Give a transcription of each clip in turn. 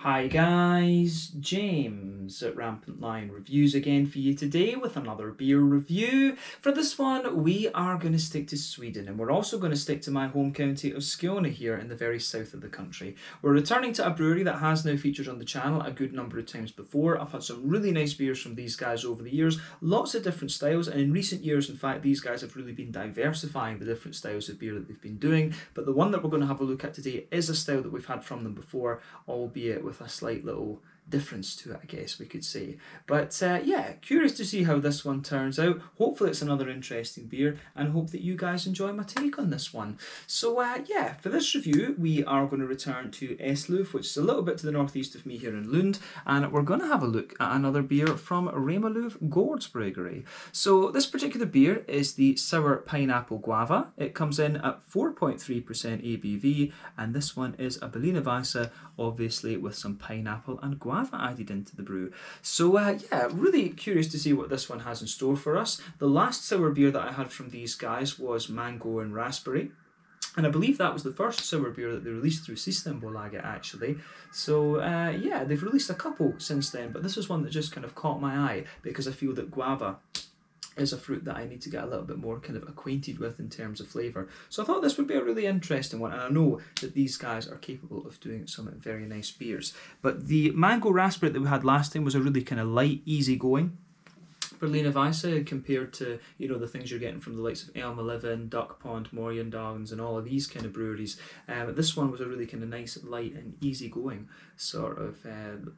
Hi guys, James at Rampant Lion Reviews again for you today with another beer review. For this one, we are going to stick to Sweden, and we're also going to stick to my home county of Skåne here in the very south of the country. We're returning to a brewery that has now featured on the channel a good number of times before. I've had some really nice beers from these guys over the years, lots of different styles, and in recent years, in fact, these guys have really been diversifying the different styles of beer that they've been doing. But the one that we're going to have a look at today is a style that we've had from them before, albeit with a slight little difference to it, I guess we could say. But yeah, curious to see how this one turns out. Hopefully it's another interesting beer, and hope that you guys enjoy my take on this one. So yeah, for this review we are going to return to Eslöv, which is a little bit to the northeast of me here in Lund, and we're going to have a look at another beer from Remmarlöv Gårdsbryggeri. So this particular beer is the Sour Pineapple Guava. It comes in at 4.3% ABV, and this one is a Berliner Weisse, obviously with some pineapple and guava added into the brew. So yeah, really curious to see what this one has in store for us. The last sour beer that I had from these guys was mango and raspberry, and I believe that was the first sour beer that they released through Systembolaget actually. So yeah, they've released a couple since then, but this is one that just kind of caught my eye because I feel that guava is a fruit that I need to get a little bit more kind of acquainted with in terms of flavour. So I thought this would be a really interesting one, and I know that these guys are capable of doing some very nice beers. But the mango raspberry that we had last time was a really kind of light, easy going Berliner Weisse compared to, you know, the things you're getting from the likes of Elm 11, Duck Pond, Morgendagens and all of these kind of breweries. This one was a really kind of nice, light and easy going sort of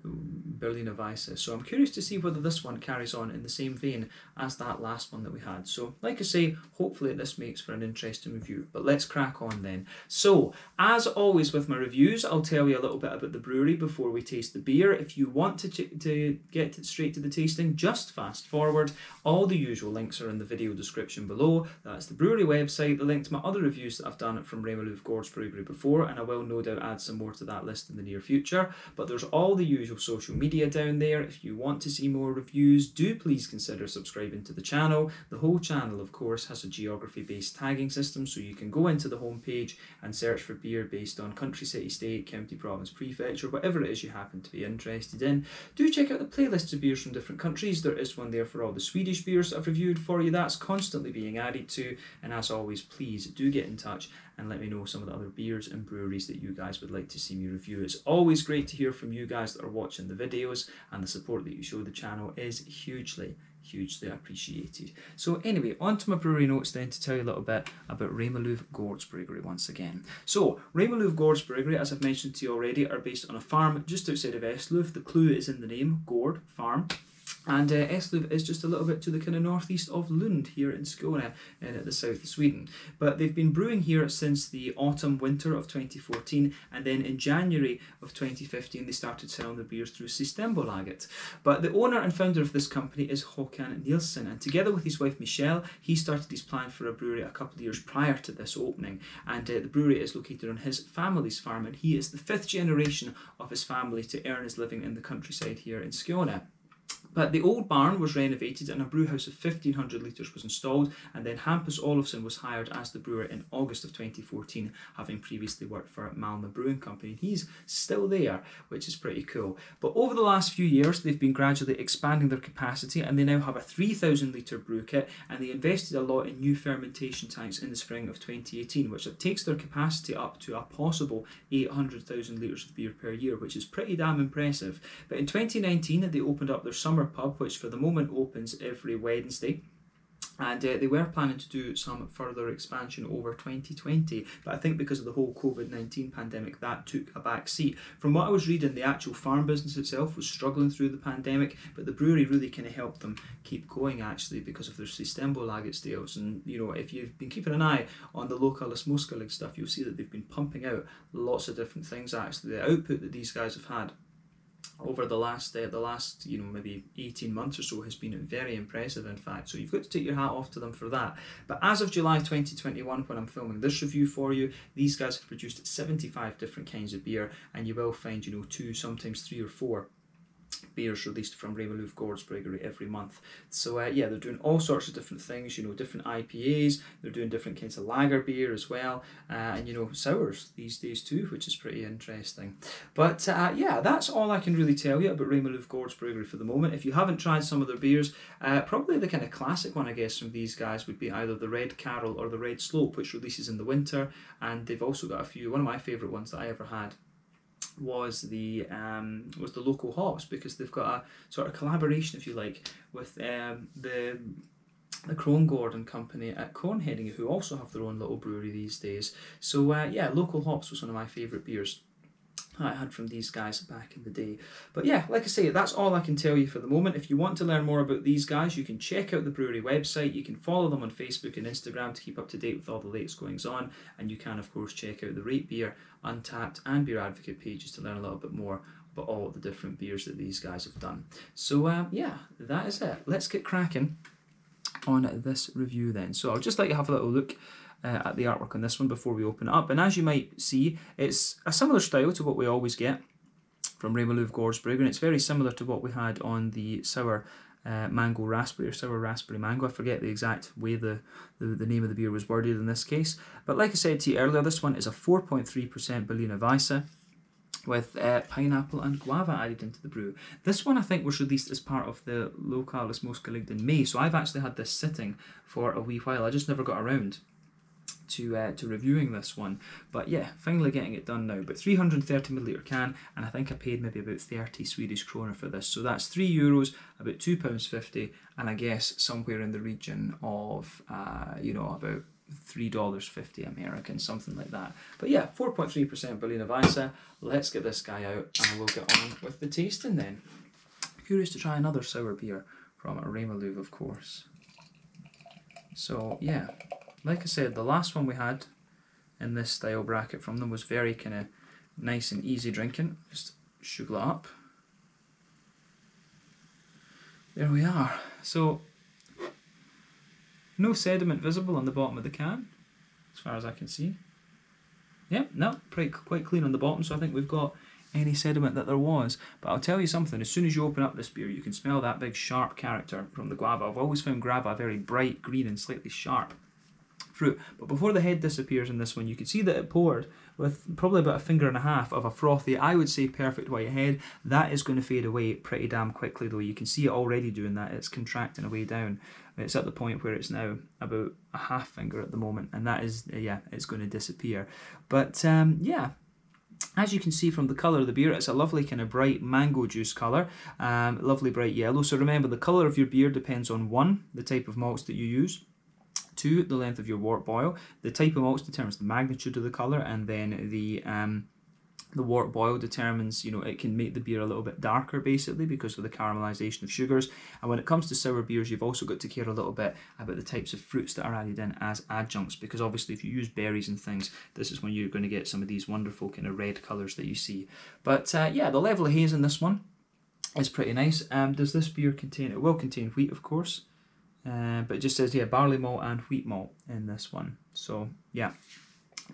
Berliner Weisse. So I'm curious to see whether this one carries on in the same vein as that last one that we had. So like I say, hopefully this makes for an interesting review. But let's crack on then. So as always with my reviews, I'll tell you a little bit about the brewery before we taste the beer. If you want to get straight to the tasting, just fast forward. All the usual links are in the video description below. That's the brewery website, the link to my other reviews that I've done from Remmarlöv Gårdsbryggeri before, and I will no doubt add some more to that list in the near future. But there's all the usual social media down there. If you want to see more reviews, do please consider subscribing to the channel. The whole channel, of course, has a geography-based tagging system, so you can go into the homepage and search for beer based on country, city, state, county, province, prefecture, whatever it is you happen to be interested in. Do check out the playlists of beers from different countries. There is one there for all the Swedish beers I've reviewed for you. That's constantly being added to, and as always, please do get in touch and let me know some of the other beers and breweries that you guys would like to see me review. It's always great to hear from you guys that are watching the videos, and the support that you show the channel is hugely appreciated. So anyway, on to my brewery notes then to tell you a little bit about Remmarlöv Gårdsbryggeri once again. So Remmarlöv Gårdsbryggeri, as I've mentioned to you already, are based on a farm just outside of Eslöv. The clue is in the name, Gård, farm. And Eslöv is just a little bit to the kind of northeast of Lund here in Skåne and at the south of Sweden. But they've been brewing here since the autumn-winter of 2014, and then in January of 2015 they started selling their beers through Systembolaget. But the owner and founder of this company is Håkan Nilsson, and together with his wife Michelle, he started his plan for a brewery a couple of years prior to this opening. And the brewery is located on his family's farm, and he is the fifth generation of his family to earn his living in the countryside here in Skåne. But the old barn was renovated and a brewhouse of 1,500 litres was installed, and then Hampus Olofsson was hired as the brewer in August of 2014, having previously worked for Malmö Brewing Company. He's still there, which is pretty cool. But over the last few years, they've been gradually expanding their capacity, and they now have a 3,000 litre brew kit, and they invested a lot in new fermentation tanks in the spring of 2018, which takes their capacity up to a possible 800,000 litres of beer per year, which is pretty damn impressive. But in 2019, they opened up their summer pub, which for the moment opens every Wednesday, and they were planning to do some further expansion over 2020, but I think because of the whole COVID-19 pandemic that took a back seat. From what I was reading, the actual farm business itself was struggling through the pandemic, but the brewery really kind of helped them keep going actually because of their Systembolaget deals. And you know, if you've been keeping an eye on the local Småskalig stuff, you'll see that they've been pumping out lots of different things actually. The output that these guys have had over the last you know, maybe 18 months or so has been very impressive, in fact. So you've got to take your hat off to them for that. But as of July 2021, when I'm filming this review for you, these guys have produced 75 different kinds of beer, and you will find, you know, 2, sometimes 3 or 4 beers released from Remmarlöv Gårdsbryggeri every month. So yeah, they're doing all sorts of different things, you know, different IPAs, they're doing different kinds of lager beer as well, and you know, sours these days too, which is pretty interesting. But yeah, that's all I can really tell you about Remmarlöv Gårdsbryggeri for the moment. If you haven't tried some of their beers, probably the kind of classic one, I guess, from these guys would be either the Red Carol or the Red Slope, which releases in the winter, and they've also got a few. One of my favourite ones that I ever had was the local hops, because they've got a sort of collaboration, if you like, with the Krongård and company at Cornheading, who also have their own little brewery these days. So yeah, local hops was one of my favourite beers I had from these guys back in the day. But yeah, like I say, that's all I can tell you for the moment. If you want to learn more about these guys, you can check out the brewery website, you can follow them on Facebook and Instagram to keep up to date with all the latest goings on, and you can of course check out the Rate Beer, Untappd and Beer Advocate pages to learn a little bit more about all the different beers that these guys have done. So yeah, that is it. Let's get cracking on this review then. So I'll just let you have a little look at the artwork on this one before we open it up. And as you might see, it's a similar style to what we always get from Remmarlöv Gårdsbryggeri, and it's very similar to what we had on the sour mango raspberry, or sour raspberry mango. I forget the exact way the name of the beer was worded in this case. But like I said to you earlier, this one is a 4.3% Berliner Weisse with pineapple and guava added into the brew. This one I think was released as part of the Lokalis Moskalygd in May, so I've actually had this sitting for a wee while. I just never got around to reviewing this one, but yeah, finally getting it done now. But 330ml can, and I think I paid maybe about 30 Swedish kronor for this, so that's €3, about £2.50, and I guess somewhere in the region of you know, about $3.50 American, something like that. But yeah, 4.3% Berliner Weisse. Let's get this guy out and we'll get on with the tasting then. Curious to try another sour beer from Remmarlöv, of course. So yeah, like I said, the last one we had in this style bracket from them was very kind of nice and easy drinking. Just sugar it up. There we are. So no sediment visible on the bottom of the can, as far as I can see. Yep, no, quite clean on the bottom, so I think we've got any sediment that there was. But I'll tell you something, as soon as you open up this beer, you can smell that big sharp character from the guava. I've always found guava very bright green and slightly sharp fruit, but before the head disappears in this one, you can see that it poured with probably about a finger and a half of a frothy, I would say perfect white head. That is going to fade away pretty damn quickly though. You can see it already doing that. It's contracting away down. It's at the point where it's now about a half finger at the moment, and that is, yeah, it's going to disappear. But yeah, as you can see from the colour of the beer, it's a lovely kind of bright mango juice colour, lovely bright yellow. So remember, the colour of your beer depends on 1, the type of malts that you use, 2, the length of your wort boil. The type of malts determines the magnitude of the colour, and then the wort boil determines, you know, it can make the beer a little bit darker basically because of the caramelization of sugars. And when it comes to sour beers, you've also got to care a little bit about the types of fruits that are added in as adjuncts, because obviously if you use berries and things, this is when you're going to get some of these wonderful kind of red colours that you see. But yeah, the level of haze in this one is pretty nice. Does this beer contain, it will contain wheat of course, but it just says, yeah, barley malt and wheat malt in this one. So yeah,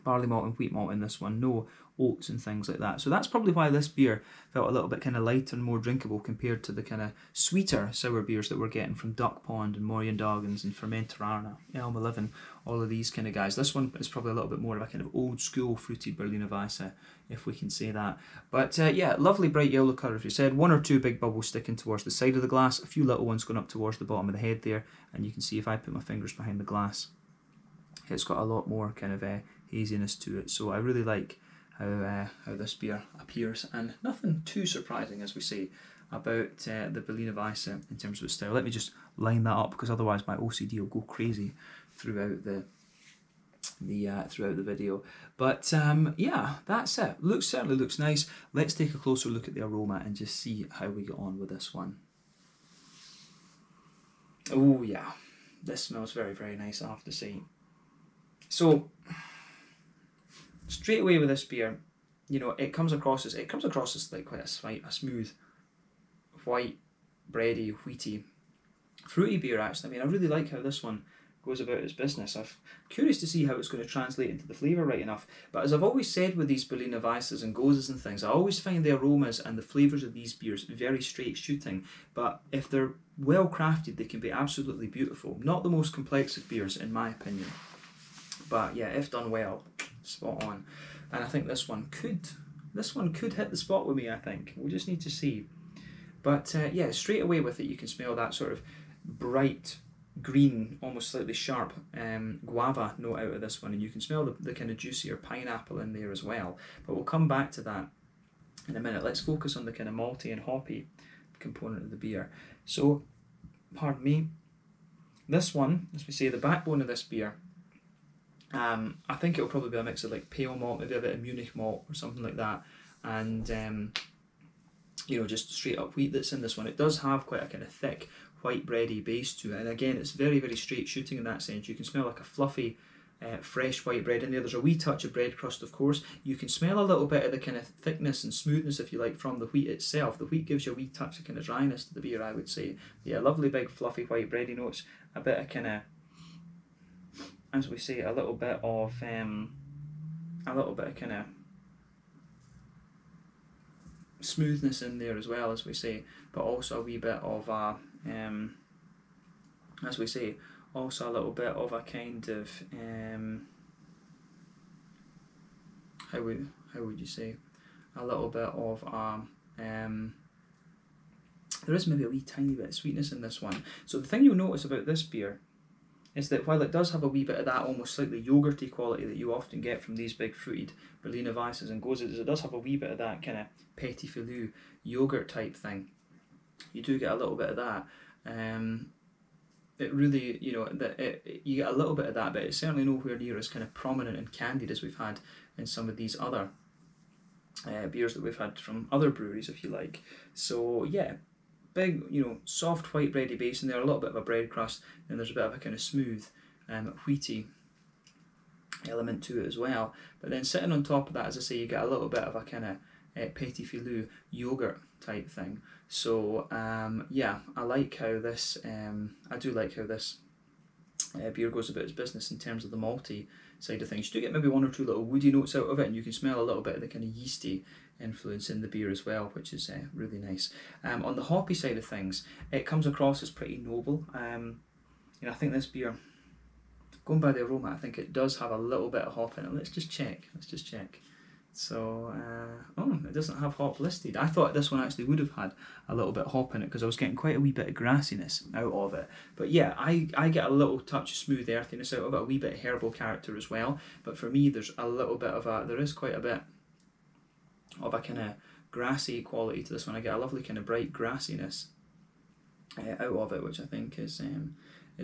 barley malt and wheat malt in this one, no oats and things like that. So that's probably why this beer felt a little bit kind of lighter and more drinkable compared to the kind of sweeter sour beers that we're getting from Duck Pond and Morgendagens and Fermenterarna, Elm 11, all of these kind of guys. This one is probably a little bit more of a kind of old school fruity Berliner Weisse, if we can say that. But yeah, lovely bright yellow colour, as we said. 1 or 2 big bubbles sticking towards the side of the glass, a few little ones going up towards the bottom of the head there, and you can see if I put my fingers behind the glass, it's got a lot more kind of haziness to it. So I really like how this beer appears, and nothing too surprising, as we say, about the Berliner Weisse in terms of its style. Let me just line that up, because otherwise my OCD will go crazy throughout the video. But yeah, that's it. Certainly looks nice. Let's take a closer look at the aroma and just see how we get on with this one. Oh yeah, this smells very, very nice, I have to say. So straight away with this beer, you know, it comes across as like quite a smooth, white, bready, wheaty, fruity beer actually. I mean, I really like how this one goes about its business. I'm curious to see how it's going to translate into the flavour right enough. But as I've always said with these Berliner Weisses and Goses and things, I always find the aromas and the flavours of these beers very straight shooting. But if they're well crafted, they can be absolutely beautiful. Not the most complex of beers, in my opinion. But yeah, if done well, spot on. And I think this one could hit the spot with me, I think. We'll just need to see. But yeah, straight away with it, you can smell that sort of bright green, almost slightly sharp guava note out of this one, and you can smell the kind of juicier pineapple in there as well. But we'll come back to that in a minute. Let's focus on the kind of malty and hoppy component of the beer. So, pardon me, this one, as we say, the backbone of this beer, I think it'll probably be a mix of like pale malt, maybe a bit of Munich malt or something like that, and you know, just straight up wheat that's in this one. It does have quite a kind of thick white bready base to it, and again, it's very, very straight shooting in that sense. You can smell like a fluffy, fresh white bread in there. There's a wee touch of bread crust, of course. You can smell a little bit of the kind of thickness and smoothness, if you like, from the wheat itself. The wheat gives you a wee touch of kind of dryness to the beer, I would say. Yeah, lovely big fluffy white bready notes. A bit of kind of, as we say, a little bit of kind of smoothness in there as well, as we say, but also a wee bit of a, as we say, also a little bit of a kind of, how would you say, a little bit of a, there is maybe a wee tiny bit of sweetness in this one. So the thing you'll notice about this beer is that while it does have a wee bit of that almost slightly yogurty quality that you often get from these big fruited Berliner Weisses and Goses, it does have a wee bit of that kind of petit filou yogurt type thing. You do get a little bit of that. It really, you know, you get a little bit of that, but it's certainly nowhere near as kind of prominent and candied as we've had in some of these other beers that we've had from other breweries, if you like. So yeah, big, you know, soft white bready base in there, a little bit of a bread crust, and there's a bit of a kind of smooth, wheaty element to it as well. But then sitting on top of that, as I say, you get a little bit of a kind of petit filou yogurt type thing. So yeah, I like how this, I do like how this beer goes about its business in terms of the malty side of things. You do get maybe one or two little woody notes out of it, and you can smell a little bit of the kind of yeasty influence in the beer as well, which is really nice. On the hoppy side of things, it comes across as pretty noble. You know, I think this beer, going by the aroma, I think it does have a little bit of hop in it. Let's just check. So, oh, it doesn't have hop listed. I thought this one actually would have had a little bit of hop in it because I was getting quite a wee bit of grassiness out of it. But yeah, I get a little touch of smooth earthiness out of it, a wee bit of herbal character as well. But for me, there's a little bit of there is quite a bit of a kind of grassy quality to this one. I get a lovely kind of bright grassiness out of it, which I think is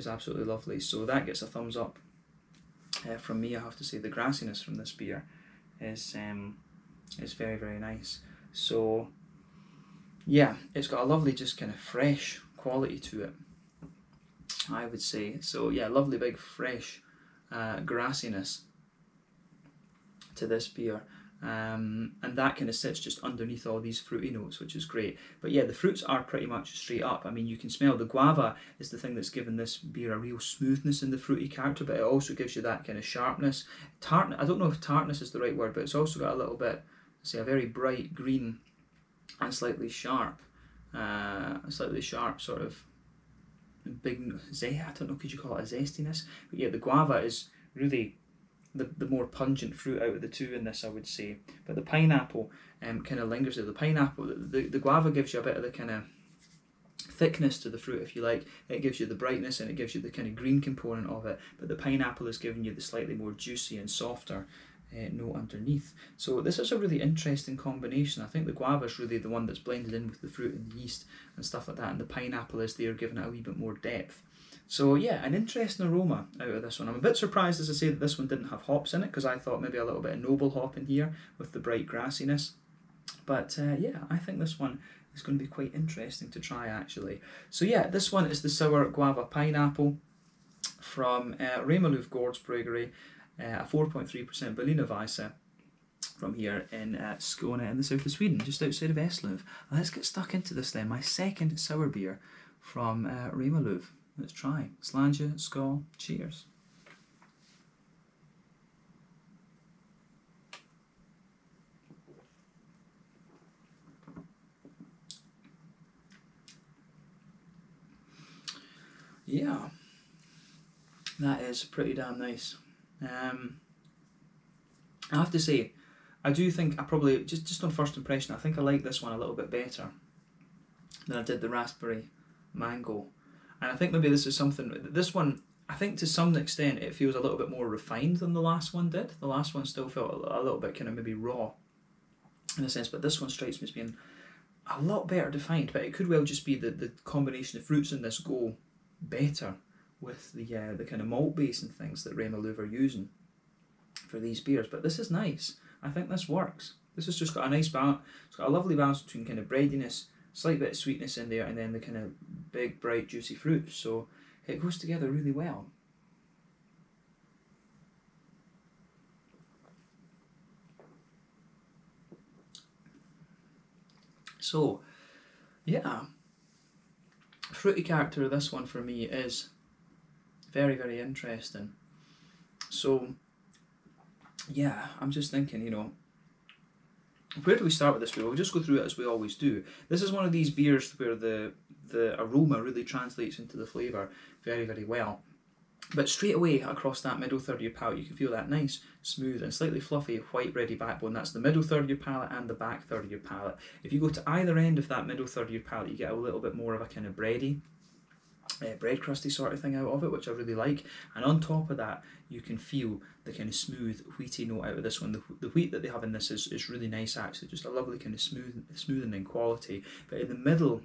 absolutely lovely. So that gets a thumbs up from me. I have to say the grassiness from this beer is very, very nice. So yeah, it's got a lovely just kind of fresh quality to it, I would say. So yeah, lovely big fresh grassiness to this beer. And that kind of sits just underneath all these fruity notes, which is great. But yeah, the fruits are pretty much straight up. I mean, you can smell the guava is the thing that's given this beer a real smoothness in the fruity character, but it also gives you that kind of sharpness. I don't know if tartness is the right word, but it's also got a little bit, say, a very bright green and slightly sharp sort of big, I don't know, could you call it a zestiness? But yeah, the guava is really the more pungent fruit out of the two in this, I would say. But the pineapple kind of lingers there. The pineapple, the guava gives you a bit of the kind of thickness to the fruit, if you like. It gives you the brightness and it gives you the kind of green component of it. But the pineapple is giving you the slightly more juicy and softer note underneath. So this is a really interesting combination. I think the guava is really the one that's blended in with the fruit and the yeast and stuff like that, and the pineapple is there giving it a wee bit more depth. So yeah, an interesting aroma out of this one. I'm a bit surprised, as I say, that this one didn't have hops in it, because I thought maybe a little bit of noble hop in here with the bright grassiness. But yeah, I think this one is going to be quite interesting to try, actually. So yeah, this one is the sour guava pineapple from Remmarlöv Gårdsbryggeri, a 4.3% Berliner Weisse from here in Skåne in the south of Sweden, just outside of Eslöv. Let's get stuck into this then. My second sour beer from Remmarlöv. let's try. Slàinte, skål, cheers. Yeah, that is pretty damn nice. I have to say, I do think I probably, just on first impression, I think I like this one a little bit better than I did the raspberry mango. And I think maybe this is something, this one, I think to some extent it feels a little bit more refined than the last one did. The last one still felt a little bit kind of maybe raw in a sense, but this one strikes me as being a lot better defined, but it could well just be that the combination of fruits in this go better with the kind of malt base and things that Remmarlöv are using for these beers. But this is nice. I think this works. This has just got a nice balance. It's got a lovely balance between kind of breadiness, slight bit of sweetness in there, and then the kind of big, bright, juicy fruit. So it goes together really well. So, yeah, fruity character of this one for me is very, very interesting. So, yeah, I'm just thinking, you know, where do we start with this beer? We'll just go through it as we always do. This is one of these beers where the aroma really translates into the flavour very, very well. But straight away across that middle third of your palate, you can feel that nice, smooth and slightly fluffy white bready backbone. That's the middle third of your palate and the back third of your palate. If you go to either end of that middle third of your palate, you get a little bit more of a kind of bready, bread crusty sort of thing out of it, which I really like. And on top of that, you can feel the kind of smooth wheaty note out of this one. The wheat that they have in this is really nice actually, just a lovely kind of smoothing quality. But in the middle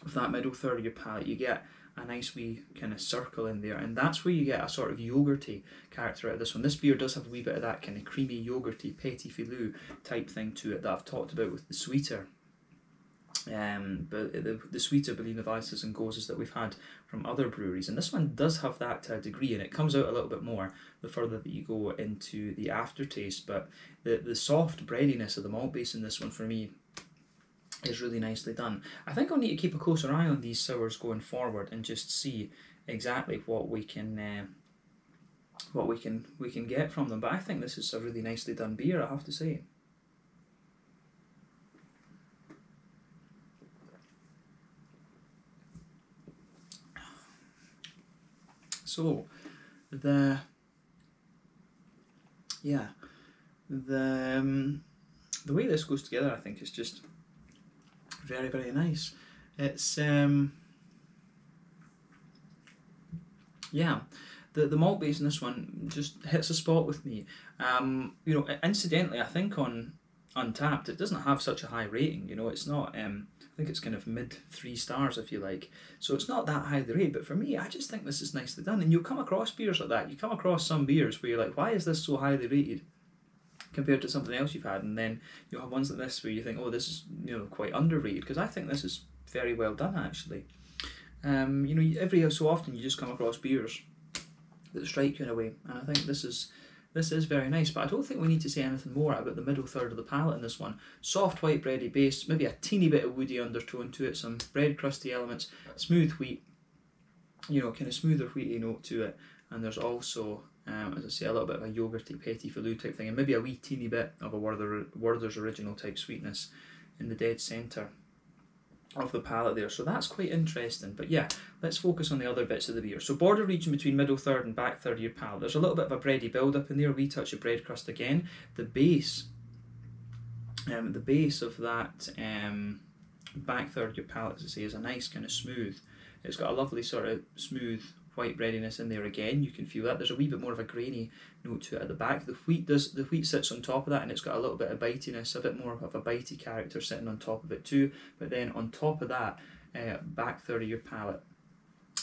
of that middle third of your palate, you get a nice wee kind of circle in there, and that's where you get a sort of yogurty character out of this one. This beer does have a wee bit of that kind of creamy yogurty petit filou type thing to it that I've talked about with the sweeter but the sweeter Berliner Weisses and Goses that we've had from other breweries, and this one does have that to a degree, and it comes out a little bit more the further that you go into the aftertaste. But the soft breadiness of the malt base in this one for me is really nicely done. I think I'll need to keep a closer eye on these sours going forward and just see exactly what we can get from them. But I think this is a really nicely done beer, I have to say. So the way this goes together, I think, is just very, very nice. It's yeah, the malt base in this one just hits a spot with me. You know, incidentally, I think on Untappd it doesn't have such a high rating. You know, it's not. I think it's kind of mid 3 stars, if you like. So it's not that highly rated. But for me, I just think this is nicely done. And you'll come across beers like that. You come across some beers where you're like, why is this so highly rated compared to something else you've had? And then you'll have ones like this where you think, oh, this is, you know, quite underrated. Because I think this is very well done, actually. You know, every so often you just come across beers that strike you in a way, and I think this is very nice. But I don't think we need to say anything more about the middle third of the palate in this one. Soft white bready base, maybe a teeny bit of woody undertone to it, some bread crusty elements, smooth wheat, you know, kind of smoother wheaty note to it, and there's also, as I say, a little bit of a yogurty petit filou type thing, and maybe a wee teeny bit of a Werther's Original type sweetness in the dead centre of the palate there. So that's quite interesting. But yeah, let's focus on the other bits of the beer. So border region between middle third and back third of your palate, there's a little bit of a bready build up in there, a wee touch of bread crust again. The base of that back third of your palate, as I say, is a nice kind of smooth. It's got a lovely sort of smooth white breadiness in there again. You can feel that. There's a wee bit more of a grainy note to it at the back. The wheat sits on top of that, and it's got a little bit of bitiness, a bit more of a bitey character sitting on top of it too. But then on top of that, back third of your palate,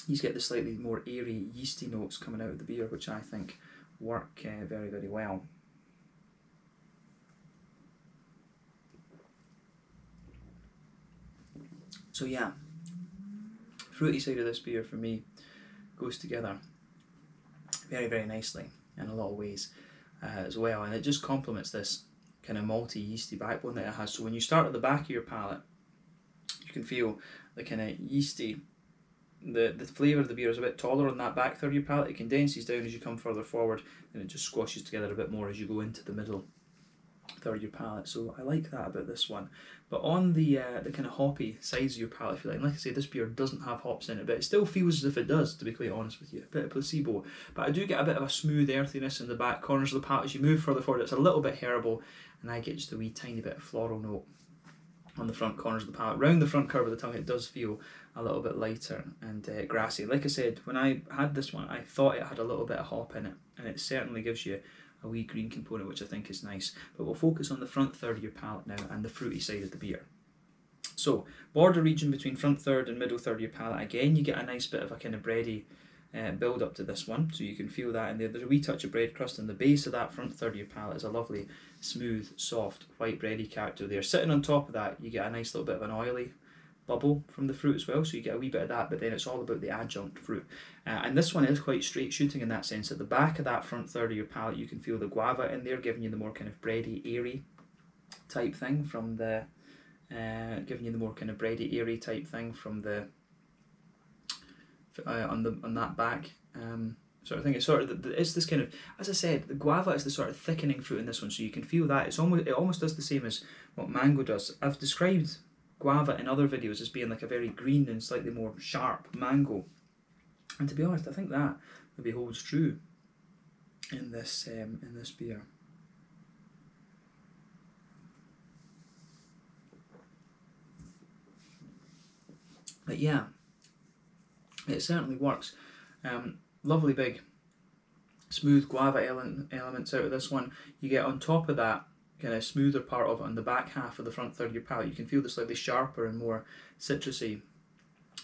you get the slightly more airy, yeasty notes coming out of the beer, which I think work very, very well. So yeah, fruity side of this beer for me goes together very, very nicely in a lot of ways as well, and it just complements this kind of malty, yeasty backbone that it has. So when you start at the back of your palate, you can feel the kind of yeasty the flavour of the beer is a bit taller on that back third of your palate. It condenses down as you come further forward, and it just squashes together a bit more as you go into the middle third of your palate. So I like that about this one. But on the kind of hoppy sides of your palate, if you like I say, this beer doesn't have hops in it, but it still feels as if it does, to be quite honest with you. A bit of placebo. But I do get a bit of a smooth earthiness in the back corners of the palate. As you move further forward, it's a little bit herbal, and I get just a wee tiny bit of floral note on the front corners of the palate. Round the front curve of the tongue, it does feel a little bit lighter and grassy. Like I said, when I had this one, I thought it had a little bit of hop in it, and it certainly gives you a wee green component, which I think is nice. But we'll focus on the front third of your palate now and the fruity side of the beer. So, border region between front third and middle third of your palate. Again, you get a nice bit of a kind of bready build up to this one, so you can feel that in there. There's a wee touch of bread crust, and the base of that front third of your palate is a lovely, smooth, soft, white bready character there. Sitting on top of that, you get a nice little bit of an oily bubble from the fruit as well, so you get a wee bit of that, but then it's all about the adjunct fruit. And this one is quite straight shooting in that sense. At the back of that front third of your palate, you can feel the guava in there, giving you the more kind of bready, airy type thing from the giving you the more kind of bready, airy type thing from the on that back sort of thing. It's sort of it's this kind of, as I said, the guava is the sort of thickening fruit in this one, so you can feel that it almost does the same as what mango does. I've described guava in other videos as being like a very green and slightly more sharp mango, and to be honest, I think that maybe holds true in this beer. But yeah, it certainly works. Lovely big smooth guava elements out of this one. You get on top of that kind of smoother part of it on the back half of the front third of your palate. You can feel the slightly sharper and more citrusy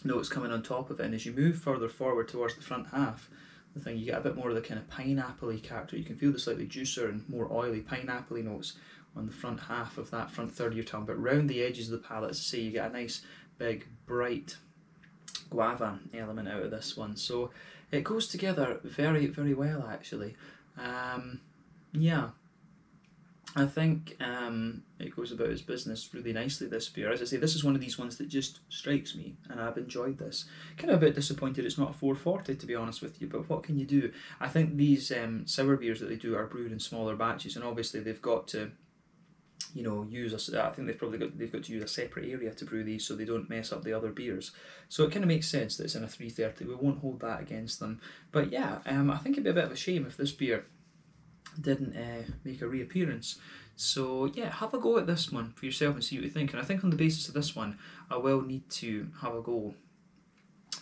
notes coming on top of it, and as you move further forward towards the front half, the thing, you get a bit more of the kind of pineapple-y character. You can feel the slightly juicier and more oily pineapple-y notes on the front half of that front third of your tongue, but round the edges of the palate, as I say, you get a nice big bright guava element out of this one. So it goes together very, very well, actually. Yeah, I think it goes about its business really nicely, this beer. As I say, this is one of these ones that just strikes me, and I've enjoyed this. Kind of a bit disappointed it's not a 440, to be honest with you, but what can you do? I think these sour beers that they do are brewed in smaller batches, and obviously they've got to, you know, I think they've got to use a separate area to brew these so they don't mess up the other beers. So it kind of makes sense that it's in a 330. We won't hold that against them. But yeah, I think it'd be a bit of a shame if this beer didn't make a reappearance. So yeah, have a go at this one for yourself and see what you think. And I think on the basis of this one, I will need to have a go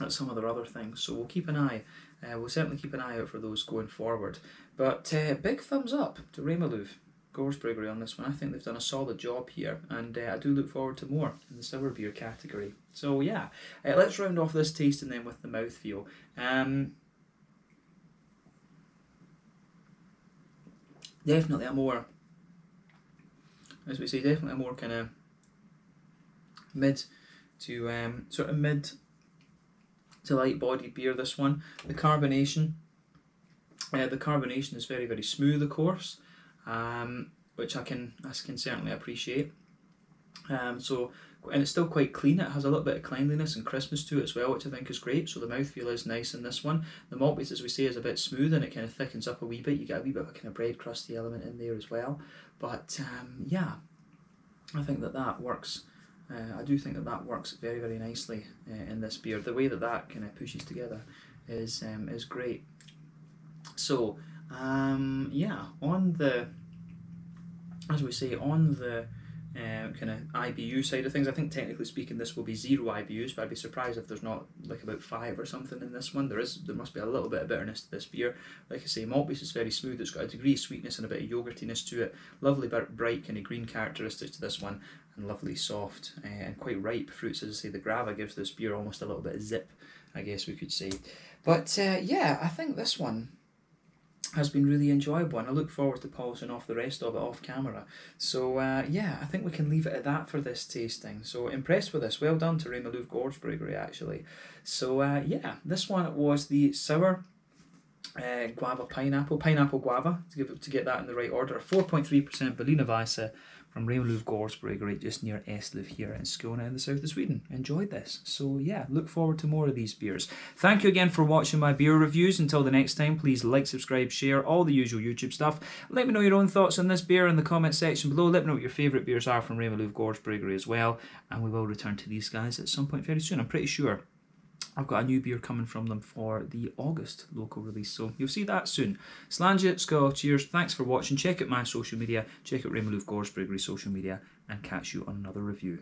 at some of their other things. So we'll keep an eye. We'll certainly keep an eye out for those going forward. But big thumbs up to Remmarlöv Gårdsbryggeri on this one. I think they've done a solid job here, and I do look forward to more in the sour beer category. So yeah, let's round off this tasting then with the mouthfeel. Definitely a more, as we say, definitely a more kind of mid to sort of mid to light bodied beer, this one. The carbonation is very, very smooth, of course, which I can certainly appreciate. And it's still quite clean. It has a little bit of cleanliness and crispness to it as well, which I think is great. So the mouthfeel is nice in this one. The malt base, as we say, is a bit smooth, and it kind of thickens up a wee bit. You get a wee bit of a kind of bread crusty element in there as well. But yeah, I think that works. I do think that works very, very nicely in this beer. The way that kind of pushes together is great. So yeah, on the, as we say, on the kind of IBU side of things, I think technically speaking this will be 0 IBUs, but I'd be surprised if there's not like about 5 or something in this one. There must be a little bit of bitterness to this beer. Like I say, malt base is very smooth. It's got a degree of sweetness and a bit of yogurtiness to it. Lovely bright kind of green characteristics to this one, and lovely soft and quite ripe fruits. As I say, the Guava gives this beer almost a little bit of zip, I guess we could say. But yeah, I think this one has been really enjoyable, and I look forward to polishing off the rest of it off camera. So yeah, I think we can leave it at that for this tasting. So impressed with this. Well done to Remmarlöv Gårdsbryggeri, actually. So yeah, this one was the sour guava pineapple guava, to get that in the right order. A 4.3% Berliner Weisse from Remmarlöv Gårdsbryggeri just near Eslöv here in Skåne in the south of Sweden. Enjoyed this. So yeah, look forward to more of these beers. Thank you again for watching my beer reviews. Until the next time, please like, subscribe, share, all the usual YouTube stuff. Let me know your own thoughts on this beer in the comment section below. Let me know what your favourite beers are from Remmarlöv Gårdsbryggeri as well. And we will return to these guys at some point very soon. I'm pretty sure I've got a new beer coming from them for the August local release, so you'll see that soon. Slàinte, skål, cheers, thanks for watching. Check out my social media, check out Remmarlöv Gårdsbryggeri social media, and catch you on another review.